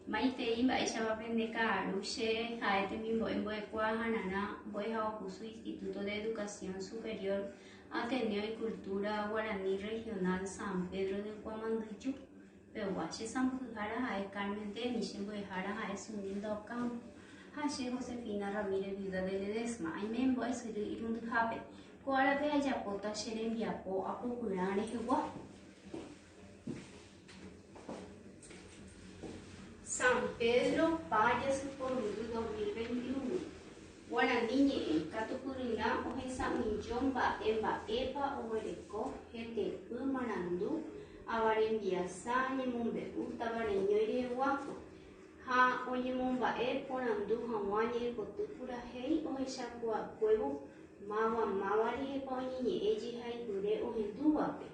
Mấy tí vậy sao bên de cả lúc xe hai thì mình voy qua hanana voy a curso Instituto de Educación Superior Ateneo y Cultura Guaraní Regional San Pedro de Guamanduchu pero guache San Pujara hai Carmen de Michel Guejara hai Sunindo Camp Hache Josefina Ramírez Viuda de Ledesma ai men voy sự irun hape Kuala pe aya pota sherem biapo apo kurane hewa San Pedro Payas Porudu 2021 Guaraní ñe Catupurina oje Samillón Baemba Epa Obereko Gente Marandu Avarembiasa Ñemumbeu Tabareño Irewa Ha Oñemumbae Porandu Hawañe Potupura Hei Ojeshakua Cuevo Mawa Mavari Epa Oñeñe Eji Haikure Ojenduape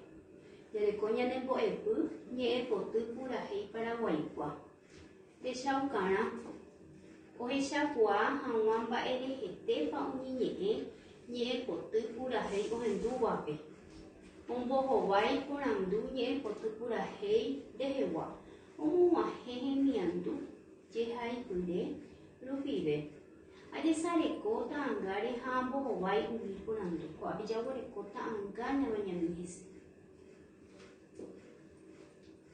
Yarecoña Nemboepu Ñe Potupura Hei Paraguaicua de Chaucana, Ojeshakua, Hawamba Erehete, Pauniñe, Ñe Potupura Hei, Ojenduape. Ombohovai, Porandu, Ñe Potupura Hei, de Hewa. Omuajeje Miandu, Jehai Kure, Rufibe. Ayesareco, Tangare, Hambohovai, Umi Porandu, Coabillawareco, Tangana, Bañamis.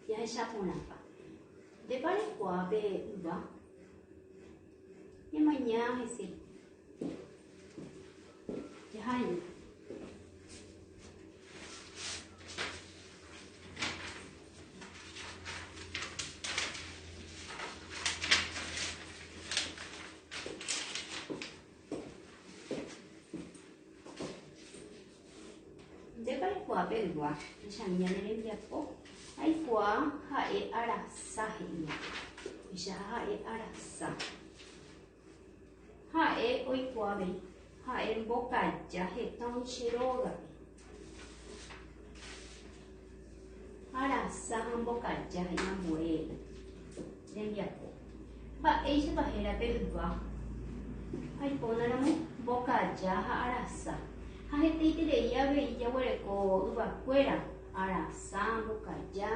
Ya Chaponapa. De Parecoa be uva. Y mañana ese. Ya hay. De Parecoa be uva. Ya mañana el día po. Ai qua hae arasa henia. Já hae arasa. Hae oi qua be. Hae bocaggia hetão chiroga. Arasa han bocaggia hena buena. Lembiapo. Ba eise bahera beruva. Ai ponaramo bocaggia ha arasa. Ha hete ideia be ya wereko uva fuera. Arasa, Bocaya,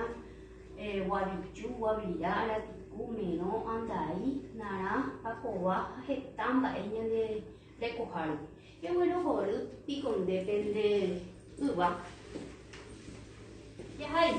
Guabichu, Guabirá, Meno, Andai, Nara, Pacoa, Hetamba, Eña de Recojaru. Y bueno, Holu, Picon depende Uva. Ya hay.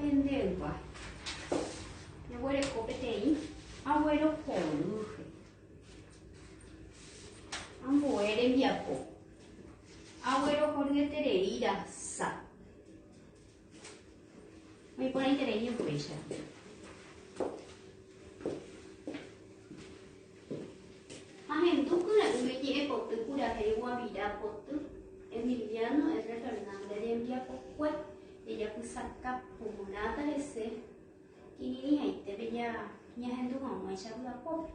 Pendelva. Eu vou recuperar agora o colo. Amboere enviapo. Agora o colo de tereira sa. Me põe tereira puxa. A gente tu cura me lleve por tu cura que eu a vida por tu. Emiliano es Fernando de enviapo pues. Ella pues saca pulmonata ese y hay te veía ya gente con más charla pop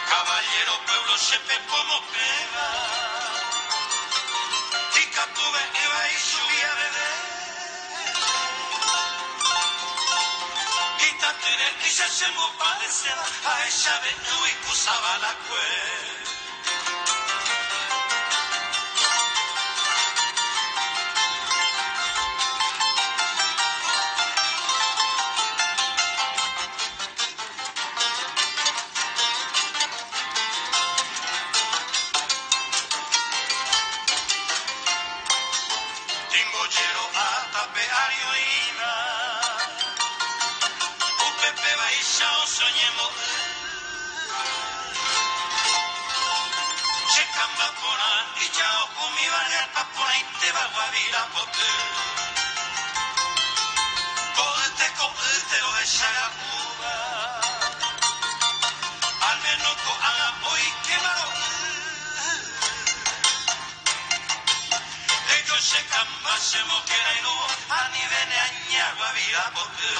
Caballero pueblo sepe como pega y catuve iba y subía a beber y tatire y se me parecía a esa vez y usaba la cueva. kambapona ijao kumivale papona iteba guavira potu koete oeshaga uva almeno ko aga oikemaro ello se kamba se mokera ino anivene aña guavira potu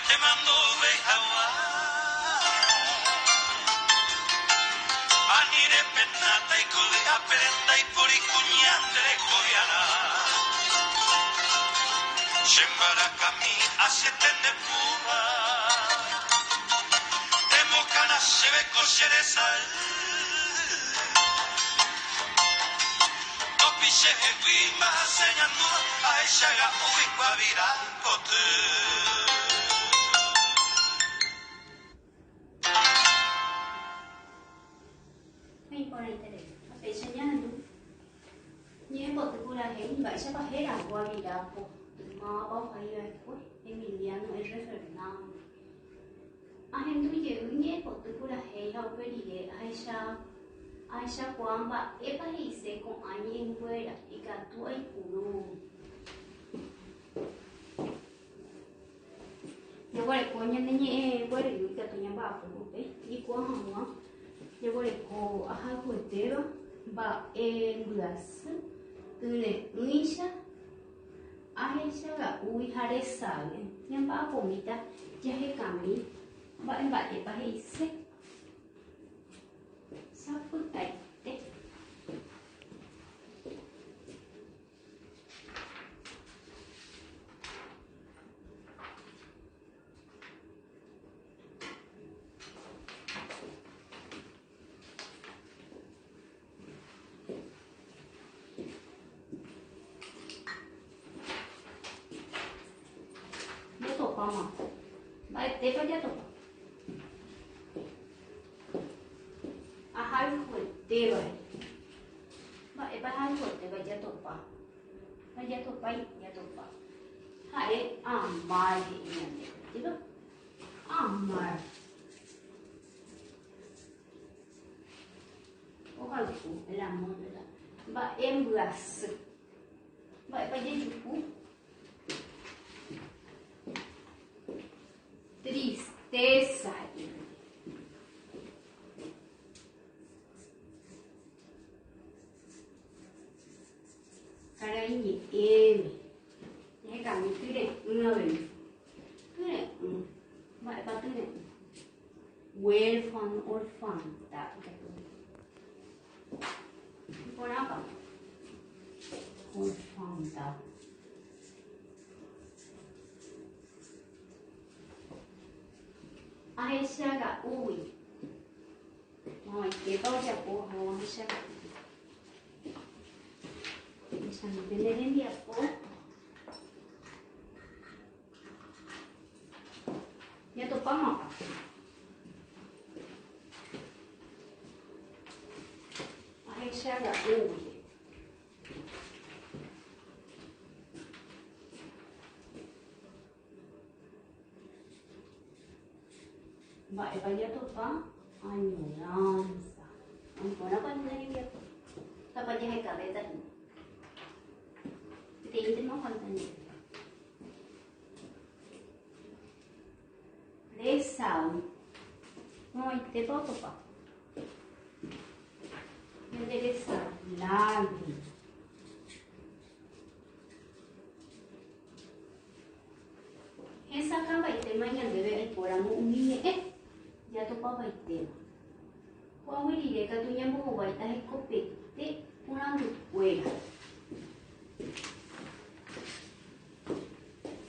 te mando de Hawa Anire penata y colea prenda y por icuñandre coreana Shembara kami asetende puba Democana se ve cosereza Topi se hewi mahaseñando Aishaga ui guavira kotu Vậy sẽ có hết là qua vì đã phục mà bao phải rồi ôi em mình đi ăn ở rất là nam anh em tôi giờ nhé phục tôi cũng là hết đâu với đi ai sao quán bạn em phải hiểu sẽ con anh em quê là đi cả tuổi cũ giờ qua lại cô nhân nhé qua lại cả tụi nhà bà phụ đấy đi qua hàng hóa giờ qua lại cô hai tuổi tết đó bà em vừa 그네 의샤 아헤샤가 우이 하레사게 그냥 봐 봅니다 야해 감이 bạn bạn bà hay xích sao phức tạp đấy mà bài tế có giác tục à hai khuẩn tế rồi bài bài hai khuẩn tế bài giác tục bài giác tục hai mai thì nhận được chứ không mai có hai khuẩn để làm món nữa và em vừa sực vậy bài giác tục tristeza. Cái nhịp êm, nhé cả những thứ này người, thứ này vậy và thứ này huérfano orfanta. Por apa? Orfanta. Aishaga ui. Rồi, cái bao giờ của họ Aishaga. Chẳng biết lên đi ạ cô. Nhà tôi có một. Aishaga ui. Vậy bây giờ tôi có anh ngon anh có nó có những cái ta bây giờ hay cả về tận thì tính nó hoàn thành để xào ngồi để bao tôi có nhưng để xào làm hết sao các bạn thấy mấy nhận về anh của làm một mì ấy ya to pa baite ko awiri de ka tunya mo baita he ko pette purando fuera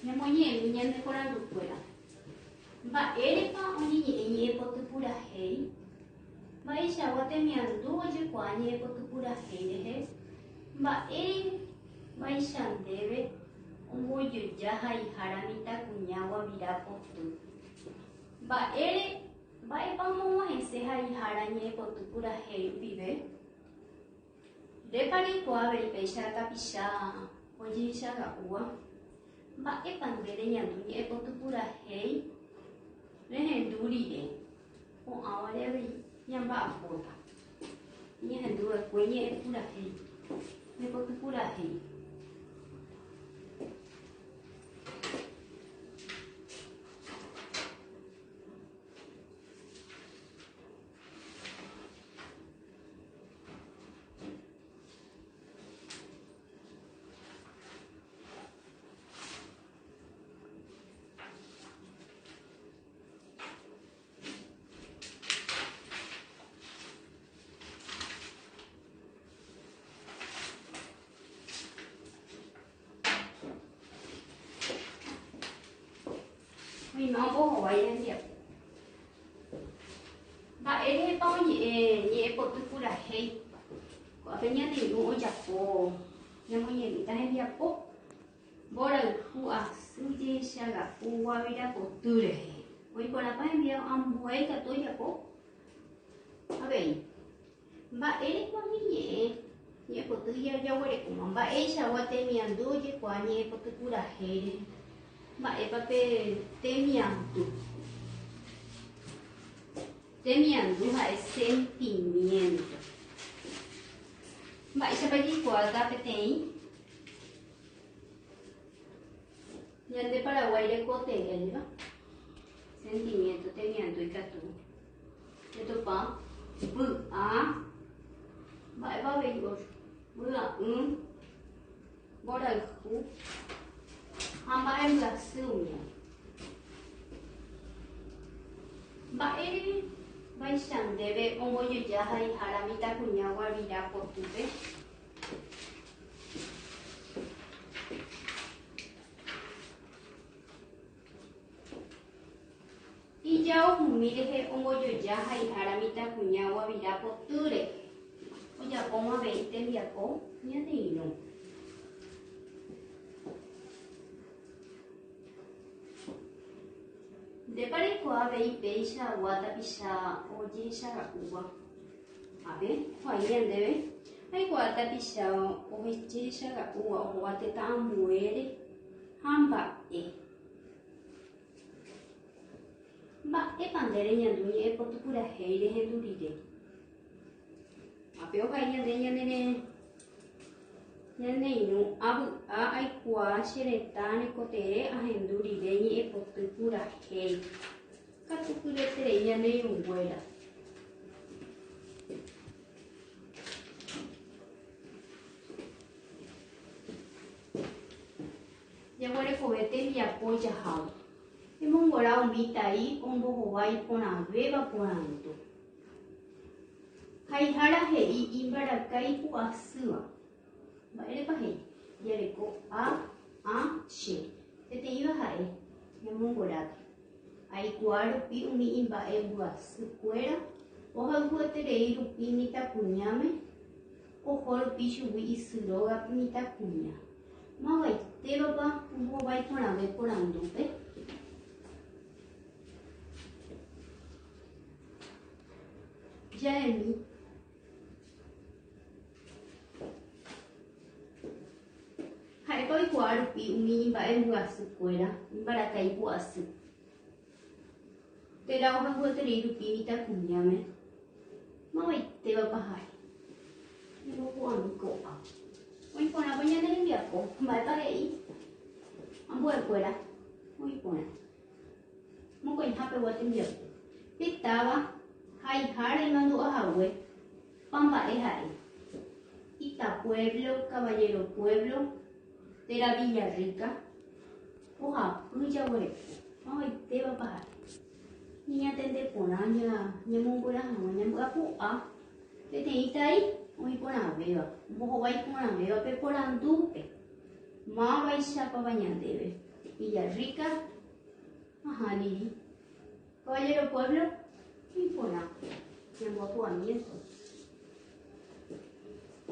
ya mo nye nya de purando fuera ba ere pa oni nye nye po tu pura hei Maisha watemiandu oye kwanye potupura herehe. Mba'e vaichandéve ombojoja ha iharamita kuñágua virapoty. Mba'épa omog̃uahẽse ha ihára ñe'ẽpoty purahéi rupive. Ndépa reikuaave péicha tapicha oje'ichaga'úva. Mba'épa nde reñandu ñe'ẽpoty purahéi rehendu rire. Ko'ãvarevi ñamba'apóta. Ñehenduvekue ñe'ẽ purahéi. Ñe'ẽpoty purahéi. Vì nó có hỏi em đẹp. Bạn ấy bao nhẹ bộ tôi là hay. Có cái nhá thì cũng chặt cổ. Nhưng mà nhìn ta hay đẹp cố. Bố là khu sư chế xa gặp khu qua với đá cổ tư để. Với còn là phải biết ông bố ấy cả tôi đẹp cố. Ở bên. Bạn ấy bao nhẹ bộ tôi giao qua để cùng. Bạn ấy sao qua tên miền đôi chứ quá nhẹ bộ tôi là hay. Mba'e pape temiandu ha'e sentimiento. Mba'e chapajikuaaga peteĩ ñande Paraguay rekote'ẽva sentimiento temiandu ikatu etopa vy'a mba'épa vy'a'ỹ mborayhu mba'e mbyasýme. Mba'e vaichandéve ombojoja ha iharamíta kuñágua virapotýpe. Ija'ohumi rehe ombojoja ha iharamíta kuñágua virapotýre. Ojapóma avei tembiapo ñaneirũ. Ndépa reikuaave péicha tapicha ojechaga'úva. Ave ho'ái ñandéve aikuaa tapicha ohechaga'úva ohóva tetãambuére ha mba'e. Mba'épa nde reñandu ñe'ẽpoty purahéi rehendu rire. Ape ho'ái ñaneirũ avy'a aikuaa che retã rekotere ahendu rire ñe'ẽpoty purahéi. Katupyreterei ñaneirũnguéra. Jaguarekove tembiapo jahávo. Emongóra umítai ombohovái porãvéva porãndu. Ha ihára he'i imbarakái hu'asýva. Mba'érepa hei jareko che peteĩva ha'e ñamongora'e aikuaa rupi umi imba'e mbyasýkuéra ohayhueterei rupi mitãkuñáme oho rupi chugui isyróga mitãkuña mavaitérapa ombohovái porãve porãndúpe. Jaemi ha'épa oikuaa rupi umi imba'e mbyasýkuéra imbarakái hu'asy. Térã ohayhueterei rupi mitãkuñáme mavaitépapa ha'e ñembopu'ãmi ko'ã. Oiporãpa ñane rembiapo mba'épa he'i ambuekuéra oiporã mokõihápegua tembiapo petáva ha ihára imandu'ahague pamba'e ha'e Itapueblo, Caballero Pueblo, Tera Villarrica, ohapy jaguareko mavaitépapa ha'e ñatendeporã ñamongorahag̃ua ñamby'apu'ã peteĩ tai oiporãvéva mbohovái porãvéva pe porãndúpe mavaichápava ñandéve Villarrica riri Caballero Pueblo oiporã Nyambotuamiento.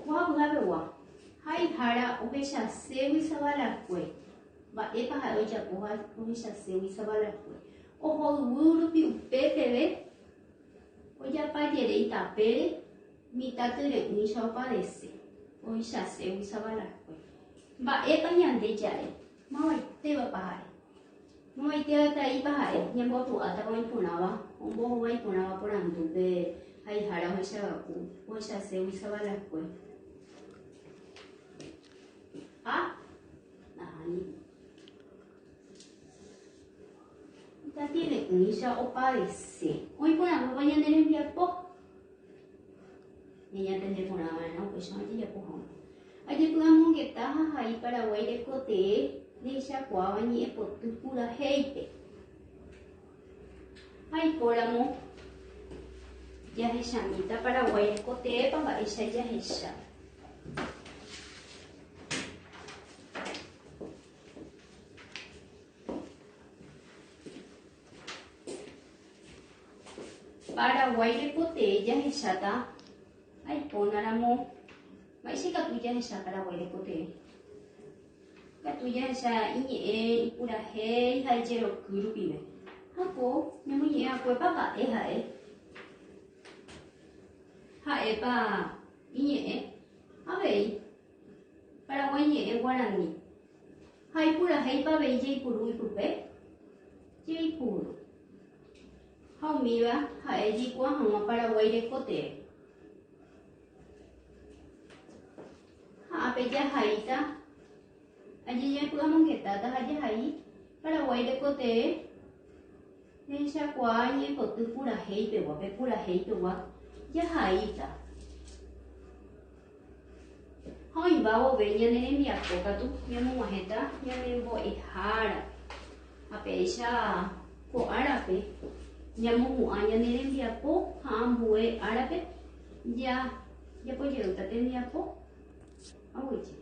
Guabugabewa. Hai hara obesha sewi savala kwe. Ba epa ha oja poha obesha sewi savala kwe. Oho wuru pi upepebe. Oja pajere itapere. Mitatere unisha oparese. Obesha sewi savala kwe. Ba epa nyande jare. Mawai teba pahare. Mawai teba tai pahare. Nyambotu atawai punawa. Ombo huwai punawa porandu be. Hai hara obesha ku. Obesha sewi savala kwe. Ah, nani? Ita tiene unisha oparece. Hoy por la mañana en el día po. Ella tendré por la mañana, pues no tiene po. Ayer podemos que taja ahí para guay de cote, de esa cuava ni por tu pura heite. Ahí por amo. Ya es chamita para guay de cote, para esa ya es esa. Para guay pote ya es chata. Ay, ponáramos. Mai si katuya es para guay pote. Katuya es iñe pura he hay jero kurubi. Hapo, me muy a pues papá es ha pa iñe. A ver. Para guay ñe guarani. Hay pura hey pa ve jay puru y pupe. Jay puru. Hau miwa hae di kwa hanga para guay de cote. Ha ape ya haita. Allí ya podamos que tata haya hai para guay de cote. Nesha kwa ye cote pura hei pe wa pe pura hei pe wa ya haita. Hau bawo ve ya nene mi akoka tu ya mo maheta ya me bo ihara. Ape sha ko arape. Nyamu anya nere dia po hambue arabe ya ya po jero tate dia po awichi